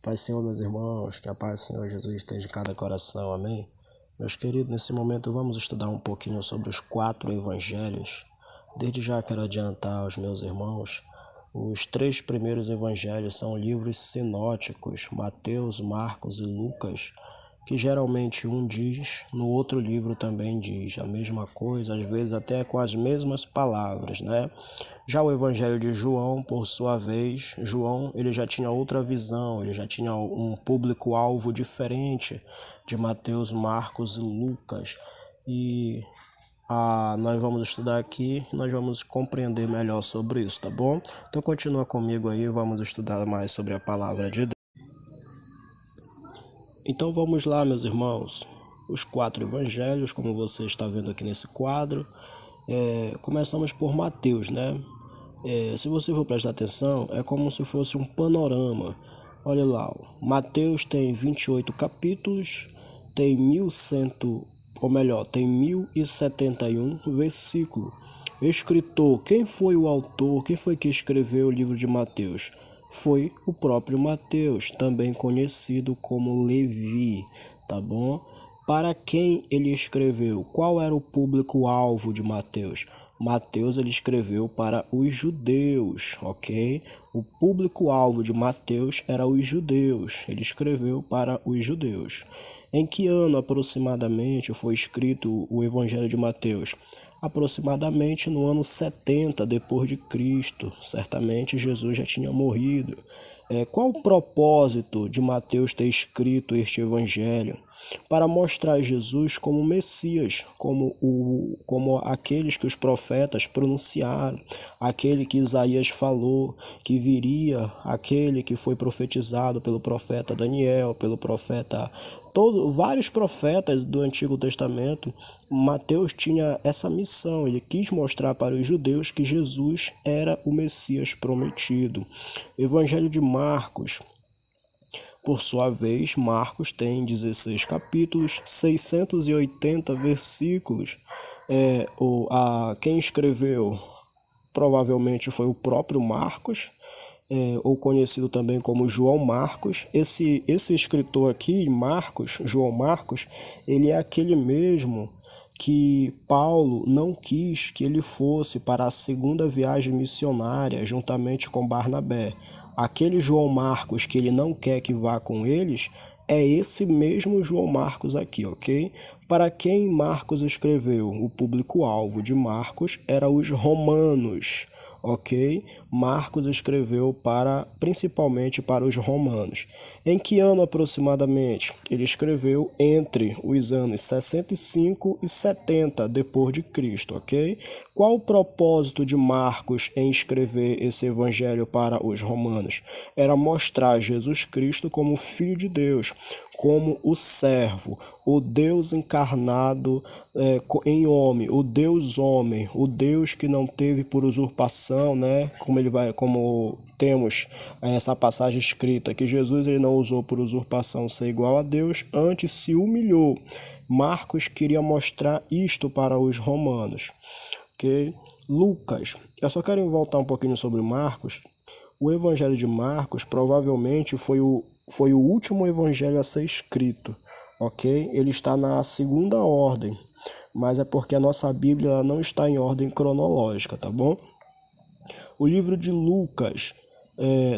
Pai Senhor, meus irmãos, que a paz do Senhor Jesus esteja em cada coração, amém? Meus queridos, nesse momento vamos estudar um pouquinho sobre os 4 evangelhos. Desde já quero adiantar aos meus irmãos, os 3 primeiros evangelhos são livros sinóticos, Mateus, Marcos e Lucas, que geralmente um diz, no outro livro também diz a mesma coisa, às vezes até com as mesmas palavras, né? Já o evangelho de João, por sua vez, João ele já tinha outra visão, ele já tinha um público-alvo diferente de Mateus, Marcos e Lucas. E nós vamos estudar aqui e nós vamos compreender melhor sobre isso, tá bom? Então continua comigo aí, vamos estudar mais sobre a palavra de Deus. Então vamos lá, meus irmãos, os 4 evangelhos, como você está vendo aqui nesse quadro. Começamos por Mateus, né? Se você for prestar atenção, é como se fosse um panorama. Olha lá, Mateus tem 28 capítulos, tem 1071 versículos. Escritor, quem foi o autor, quem foi que escreveu o livro de Mateus? Foi o próprio Mateus, também conhecido como Levi, tá bom? Para quem ele escreveu? Qual era o público-alvo de Mateus? Mateus ele escreveu para os judeus, ok? O público-alvo de Mateus era os judeus, ele escreveu para os judeus. Em que ano aproximadamente foi escrito o Evangelho de Mateus? Aproximadamente no ano 70 depois de Cristo, certamente Jesus já tinha morrido. Qual o propósito de Mateus ter escrito este evangelho? Para mostrar Jesus como Messias, como aqueles que os profetas pronunciaram, aquele que Isaías falou que viria, aquele que foi profetizado pelo profeta Daniel, pelo profeta vários profetas do Antigo Testamento. Mateus tinha essa missão, ele quis mostrar para os judeus que Jesus era o Messias prometido. Evangelho de Marcos, por sua vez, Marcos tem 16 capítulos, 680 versículos. Quem escreveu provavelmente foi o próprio Marcos, ou conhecido também como João Marcos. Esse escritor aqui, Marcos, João Marcos, ele é aquele mesmo que Paulo não quis que ele fosse para a segunda viagem missionária juntamente com Barnabé. Aquele João Marcos que ele não quer que vá com eles é esse mesmo João Marcos aqui, ok? Para quem Marcos escreveu? O público-alvo de Marcos era os romanos, ok? Marcos escreveu principalmente para os romanos. Em que ano aproximadamente? Ele escreveu entre os anos 65 e 70 depois de Cristo, ok? Qual o propósito de Marcos em escrever esse evangelho para os romanos? Era mostrar Jesus Cristo como Filho de Deus, como o servo, o Deus encarnado em homem, o Deus homem, o Deus que não teve por usurpação, né? Como temos essa passagem escrita, que Jesus ele não usou por usurpação ser igual a Deus, antes se humilhou. Marcos queria mostrar isto para os romanos. Okay? Lucas, eu só quero voltar um pouquinho sobre Marcos. O evangelho de Marcos provavelmente foi o último evangelho a ser escrito, ok? Ele está na segunda ordem, mas é porque a nossa Bíblia não está em ordem cronológica, tá bom? O livro de Lucas,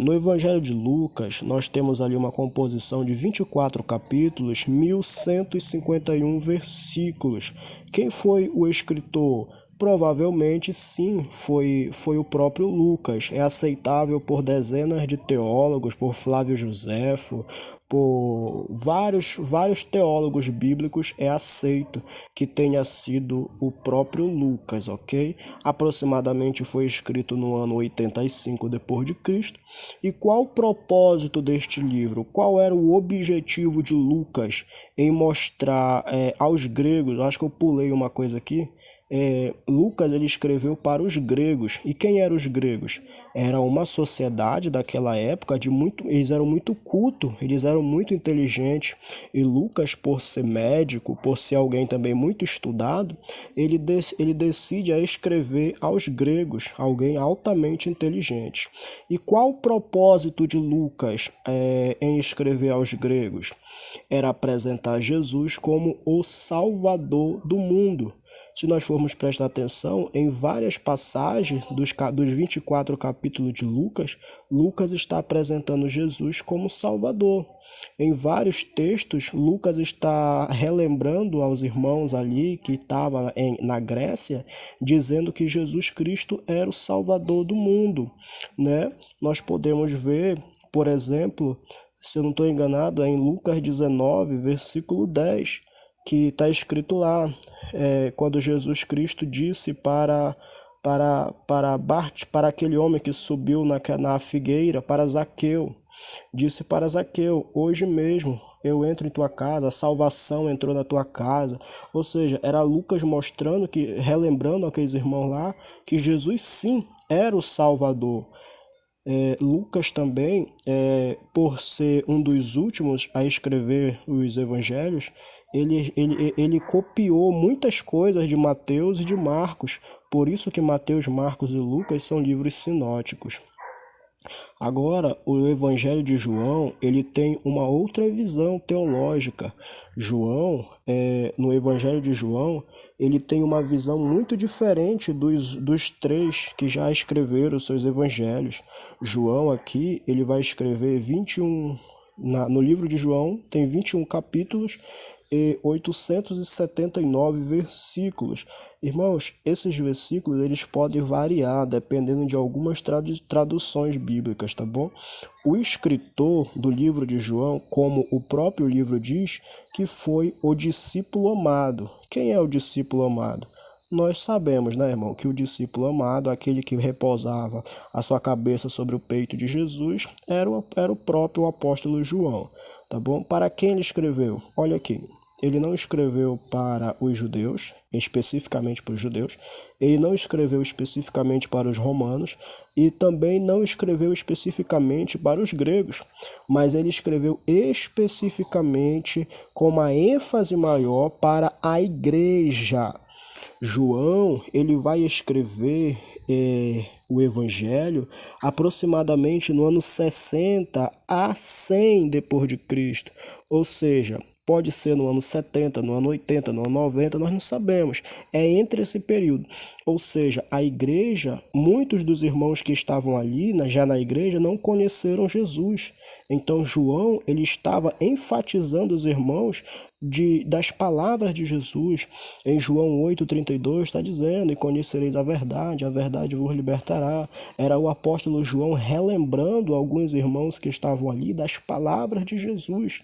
no evangelho de Lucas, nós temos ali uma composição de 24 capítulos, 1151 versículos. Quem foi o escritor? Provavelmente sim, foi o próprio Lucas. É aceitável por dezenas de teólogos, por Flávio Joséfo, por vários teólogos bíblicos, é aceito que tenha sido o próprio Lucas, ok? Aproximadamente foi escrito no ano 85 depois de Cristo. E qual o propósito deste livro? Qual era o objetivo de Lucas em mostrar aos gregos? Acho que eu pulei uma coisa aqui. Lucas ele escreveu para os gregos. E quem eram os gregos? Era uma sociedade daquela época eles eram muito cultos, eles eram muito inteligentes, e Lucas, por ser médico, por ser alguém também muito estudado, ele decide a escrever aos gregos, alguém altamente inteligente. E qual o propósito de Lucas em escrever aos gregos? Era apresentar Jesus como o Salvador do mundo. Se nós formos prestar atenção, em várias passagens dos 24 capítulos de Lucas, Lucas está apresentando Jesus como Salvador. Em vários textos, Lucas está relembrando aos irmãos ali que estavam na Grécia, dizendo que Jesus Cristo era o Salvador do mundo, né? Nós podemos ver, por exemplo, se eu não estou enganado, é em Lucas 19, versículo 10, que está escrito lá, quando Jesus Cristo disse para aquele homem que subiu na figueira, para Zaqueu, disse para Zaqueu: hoje mesmo eu entro em tua casa, a salvação entrou na tua casa. Ou seja, era Lucas mostrando, relembrando aqueles irmãos lá, que Jesus sim era o Salvador. Lucas também, por ser um dos últimos a escrever os evangelhos, ele copiou muitas coisas de Mateus e de Marcos. Por isso que Mateus, Marcos e Lucas são livros sinóticos. Agora, o Evangelho de João, ele tem uma outra visão teológica. João, no Evangelho de João, ele tem uma visão muito diferente dos três que já escreveram seus evangelhos. João aqui, ele vai escrever 21, no livro de João, tem 21 capítulos e 879 versículos. Irmãos, esses versículos eles podem variar dependendo de algumas traduções bíblicas, tá bom? O escritor do livro de João, como o próprio livro diz, que foi o discípulo amado. Quem é o discípulo amado? Nós sabemos, né, irmão, que o discípulo amado, aquele que repousava a sua cabeça sobre o peito de Jesus, era o próprio apóstolo João, tá bom? Para quem ele escreveu? Olha aqui. Ele não escreveu para os judeus, especificamente para os judeus, ele não escreveu especificamente para os romanos e também não escreveu especificamente para os gregos, mas ele escreveu especificamente com uma ênfase maior para a igreja. João, ele vai escrever o Evangelho aproximadamente no ano 60 a 100 depois de Cristo, ou seja, pode ser no ano 70, no ano 80, no ano 90, nós não sabemos. É entre esse período. Ou seja, a igreja, muitos dos irmãos que estavam ali, já na igreja, não conheceram Jesus. Então, João, ele estava enfatizando os irmãos das palavras de Jesus. Em João 8,32 está dizendo: e conhecereis a verdade vos libertará. Era o apóstolo João relembrando alguns irmãos que estavam ali das palavras de Jesus.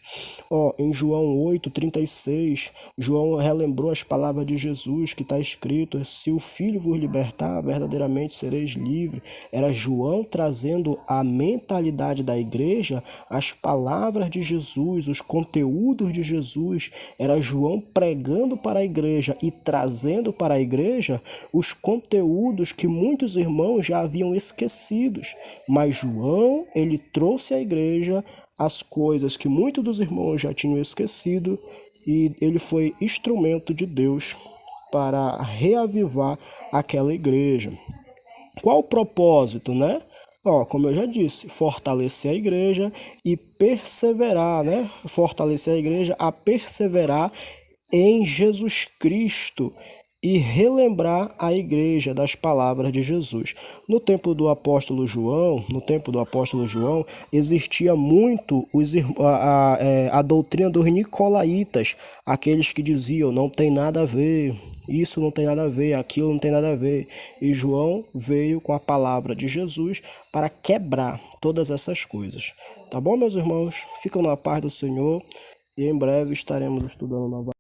Em João 8,36, João relembrou as palavras de Jesus, que está escrito: se o Filho vos libertar, verdadeiramente sereis livres. Era João trazendo a mentalidade da igreja, as palavras de Jesus, os conteúdos de Jesus. Era João pregando para a igreja e trazendo para a igreja os conteúdos que muitos irmãos já haviam esquecidos. Mas João, ele trouxe à igreja as coisas que muitos dos irmãos já tinham esquecido, e ele foi instrumento de Deus para reavivar aquela igreja. Qual o propósito, né? Como eu já disse, fortalecer a igreja e perseverar, né? Fortalecer a igreja a perseverar em Jesus Cristo e relembrar a igreja das palavras de Jesus. No tempo do apóstolo João, existia muito a doutrina dos nicolaítas, aqueles que diziam: não tem nada a ver, isso não tem nada a ver, aquilo não tem nada a ver. E João veio com a palavra de Jesus para quebrar todas essas coisas. Tá bom, meus irmãos? Ficam na paz do Senhor e em breve estaremos estudando novamente.